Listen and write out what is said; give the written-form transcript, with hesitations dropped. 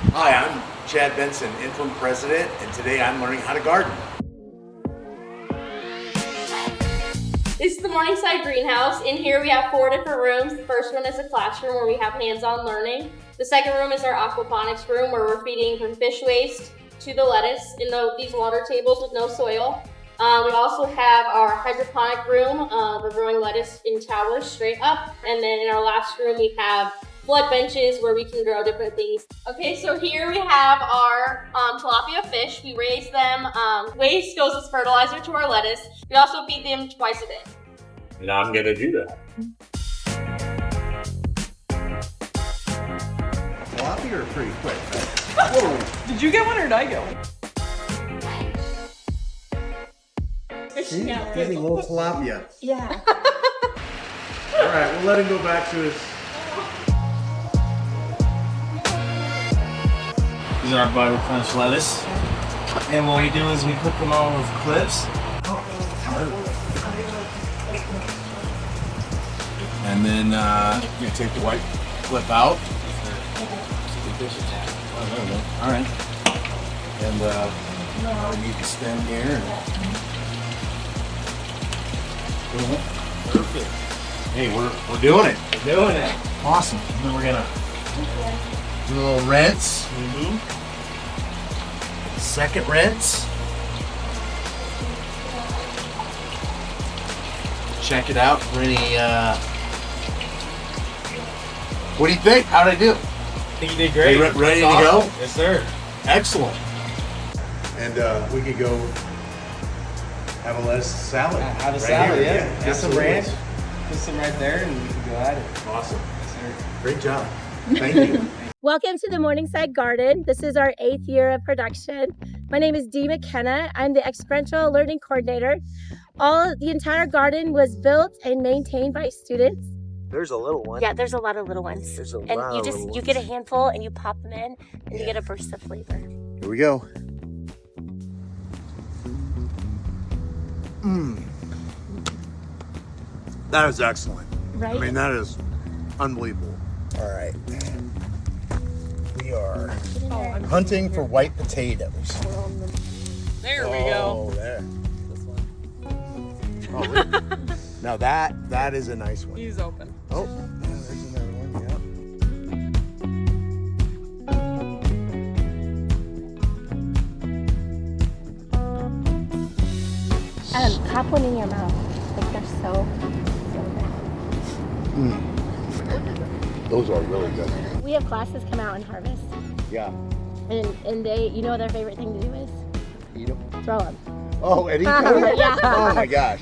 Hi, I'm Chad Benson, Interim President, and today I'm learning how to garden. This is the Morningside greenhouse. In here we have 4 different rooms. The first one is a classroom where we have hands-on learning. The second room is our aquaponics room where we're feeding from fish waste to the lettuce in these water tables with no soil. We also have our hydroponic room. We're growing lettuce in towers straight up. And then in our last room we have flood benches where we can grow different things. Okay, so here we have our tilapia fish. We raise them. Waste goes as fertilizer to our lettuce. We also feed them twice a day. And I'm gonna do that. Tilapia are pretty quick, right? Whoa! Did you get one or did I get one? See? Getting a little tilapia. Yeah. All right, we'll let him go back to his... These are our butter crunch lettuce. And what we do is we put them on with clips. And then you take the white clip out. All right. And you can spin here. Perfect. Hey, we're doing it. We're doing it. Awesome. And then we're gonna do a little rinse. Second rinse. Check it out for any. What do you think? How did I do? I think you did great. You ready to Awesome. go? Yes, sir. Excellent. And we could go have a lettuce salad. Have a right salad, here. yeah. Get some absolutely. ranch. Put some right there, and we can go at it. Awesome. Yes, sir. Great job. Thank you. Welcome to the Morningside Garden. This is our 8th year of production. My name is Dee McKenna. I'm the Experiential Learning Coordinator. The entire garden was built and maintained by students. There's a little one. Yeah, there's a lot of little ones. There's a And lot you of just little you get a handful and you pop them in and you get a burst of flavor. Here we go. That is excellent. Right? I mean, that is unbelievable. All right. We are hunting for white potatoes. There we go. Oh, there. Oh, look. Now that is a nice one. He's open. Oh, yeah, there's another one. Pop one in your mouth. Like they're so good. Those are really good. We have classes come out and harvest. Yeah. And they, you know what their favorite thing to do is? Eat them. Throw them. Oh, and eat them? Yeah. Oh my gosh.